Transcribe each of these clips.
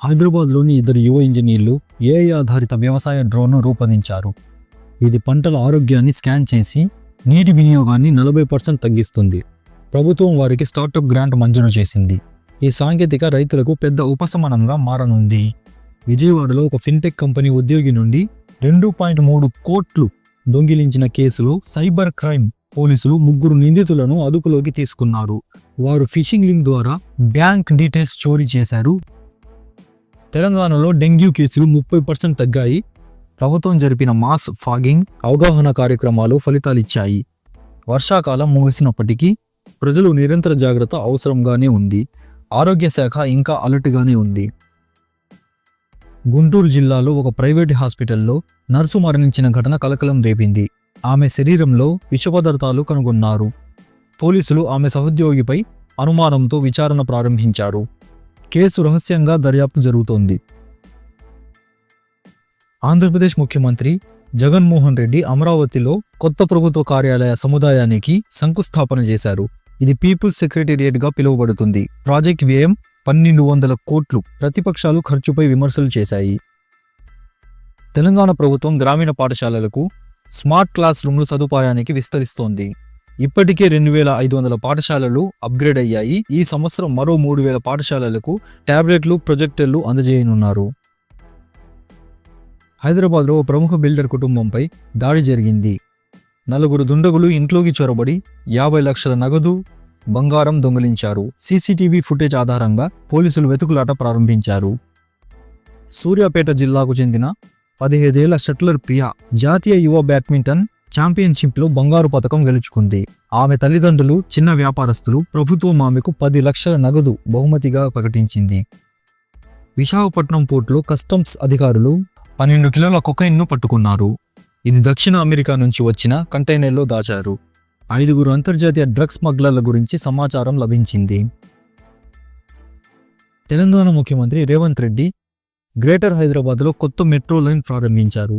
హైదరాబాద్లోని ఇద్దరు యువ ఇంజనీర్లు ఏఐ ఆధారిత వ్యవసాయ డ్రోన్ను రూపొందించారు. ఇది పంటల ఆరోగ్యాన్ని స్కాన్ చేసి నీటి వినియోగాన్ని 40% తగ్గిస్తుంది. ప్రభుత్వం వారికి స్టార్టప్ గ్రాంట్ మంజూరు చేసింది. ఈ సాంకేతిక రైతులకు పెద్ద ఉపశమనంగా మారనుంది. విజయవాడలో ఒక ఫిన్టెక్ కంపెనీ ఉద్యోగి నుండి 2.3 కోట్లు దొంగిలించిన కేసులో సైబర్ క్రైమ్ పోలీసులు 3 నిందితులను అదుపులోకి తీసుకున్నారు. వారు ఫిషింగ్ లింక్ ద్వారా బ్యాంక్ డీటెయిల్స్ చోరీ చేశారు. తెలంగాణలో డెంగ్యూ కేసులు 30% తగ్గాయి. ప్రభుత్వం జరిపిన మాస్ ఫాగింగ్ అవగాహన కార్యక్రమాలు ఫలితాలిచ్చాయి. వర్షాకాలం ముగిసినప్పటికీ ప్రజలు నిరంతర జాగ్రత్త అవసరంగానే ఉంది. ఆరోగ్య శాఖ ఇంకా అలర్ట్గానే ఉంది. గుంటూరు జిల్లాలో ఒక ప్రైవేట్ హాస్పిటల్లో నర్సు మరణించిన ఘటన కలకలం రేపింది. ఆమె శరీరంలో విష పదార్థాలు కనుగొన్నారు. పోలీసులు ఆమె సహోద్యోగిపై అనుమానంతో విచారణ ప్రారంభించారు. కేసు రహస్యంగా దర్యాప్తు జరుగుతోంది. ఆంధ్రప్రదేశ్ ముఖ్యమంత్రి జగన్మోహన్ రెడ్డి అమరావతిలో కొత్త ప్రభుత్వ కార్యాలయ సముదాయానికి శంకుస్థాపన చేశారు. ఇది పీపుల్స్ సెక్రటేరియట్గా పిలువబడుతుంది. ప్రాజెక్ట్ వ్యయం 1200 కోట్లు. ప్రతిపక్షాలు ఖర్చుపై విమర్శలు చేశాయి. తెలంగాణ ప్రభుత్వం గ్రామీణ పాఠశాలలకు స్మార్ట్ క్లాస్ రూమ్లు సదుపాయానికి విస్తరిస్తోంది. ఇప్పటికే 2500 పాఠశాలలు అప్గ్రేడ్ అయ్యాయి. ఈ సంవత్సరం మరో 3000 పాఠశాలలకు టాబ్లెట్లు, ప్రొజెక్టర్లు అందజేయనున్నారు. హైదరాబాద్లో ఓ ప్రముఖ బిల్డర్ కుటుంబంపై దాడి జరిగింది. 4 దుండగులు ఇంట్లోకి చొరబడి 50 లక్షల నగదు, బంగారం దొంగిలించారు. సీసీటీవీ ఫుటేజ్ ఆధారంగా పోలీసులు వెతుకులాట ప్రారంభించారు. సూర్యాపేట జిల్లాకు చెందిన 15 ఏళ్ల షట్లర్ ప్రియా జాతీయ యువ బ్యాడ్మింటన్ ఛాంపియన్షిప్లో బంగారు పతకం గెలుచుకుంది. ఆమె తల్లిదండ్రులు చిన్న వ్యాపారస్తులు. ప్రభుత్వం ఆమెకు 10 లక్షల నగదు బహుమతిగా ప్రకటించింది. విశాఖపట్నం పోర్టులో కస్టమ్స్ అధికారులు 12 కిలోల కొకైన్ను పట్టుకున్నారు. ఇది దక్షిణ అమెరికా నుంచి వచ్చిన కంటైనర్లో దాచారు. 5 అంతర్జాతీయ డ్రగ్స్ స్మగ్లర్ల గురించి సమాచారం లభించింది. తెలంగాణ ముఖ్యమంత్రి రేవంత్ రెడ్డి గ్రేటర్ హైదరాబాద్లో కొత్త మెట్రో లైన్ ప్రారంభించారు.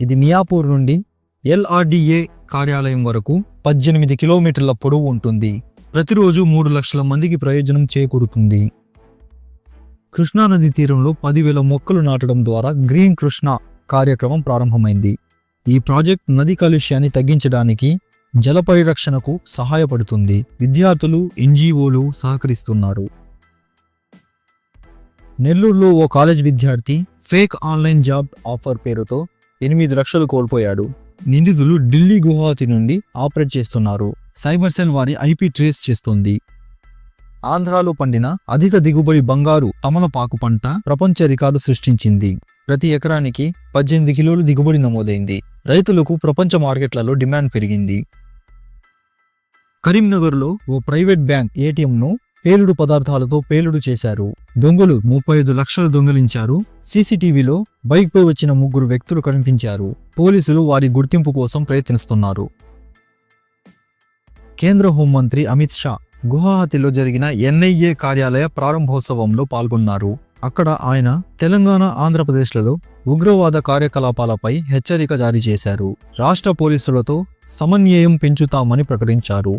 ఇది మియాపూర్ నుండి LRDA కార్యాలయం వరకు 18 కిలోమీటర్ల పొడవు ఉంటుంది. ప్రతిరోజు 3 లక్షల మందికి ప్రయోజనం చేకూరుతుంది. కృష్ణానది తీరంలో 10,000 మొక్కలు నాటడం ద్వారా గ్రీన్ కృష్ణ కార్యక్రమం ప్రారంభమైంది. ఈ ప్రాజెక్ట్ నది కాలుష్యాన్ని తగ్గించడానికి, జల పరిరక్షణకు సహాయపడుతుంది. విద్యార్థులు, NGOలు సహకరిస్తున్నారు. నెల్లూరులో ఓ కాలేజ్ విద్యార్థి ఫేక్ ఆన్లైన్ జాబ్ ఆఫర్ పేరుతో 8 లక్షలు కోల్పోయాడు. నిందితులు ఢిల్లీ, గువాహతి నుండి ఆపరేట్ చేస్తున్నారు. సైబర్ సెల్ వారి IP ట్రేస్ చేస్తుంది. ఆంధ్రాలో పండిన అధిక దిగుబడి బంగారు తమలపాకు పంట ప్రపంచ రికార్డు సృష్టించింది. ప్రతి ఎకరానికి 18 కిలోలు దిగుబడి నమోదైంది. రైతులకు ప్రపంచ మార్కెట్లలో డిమాండ్ పెరిగింది. కరీంనగర్లో ఓ ప్రైవేట్ బ్యాంక్ ATMను పేలుడు పదార్థాలతో పేలుడు చేశారు. దొంగలు 35 లక్షలు దొంగిలించారు. సీసీటీవీలో బైక్పై వచ్చిన 3 వ్యక్తులు కనిపించారు. పోలీసులు వారి గుర్తింపు కోసం ప్రయత్నిస్తున్నారు. కేంద్ర హోంమంత్రి అమిత్ షా గువాహతిలో జరిగిన NIA కార్యాలయ ప్రారంభోత్సవంలో పాల్గొన్నారు. అక్కడ ఆయన తెలంగాణ, ఆంధ్రప్రదేశ్లలో ఉగ్రవాద కార్యకలాపాలపై హెచ్చరిక జారీ చేశారు. రాష్ట్ర పోలీసులతో సమన్వయం పెంచుతామని ప్రకటించారు.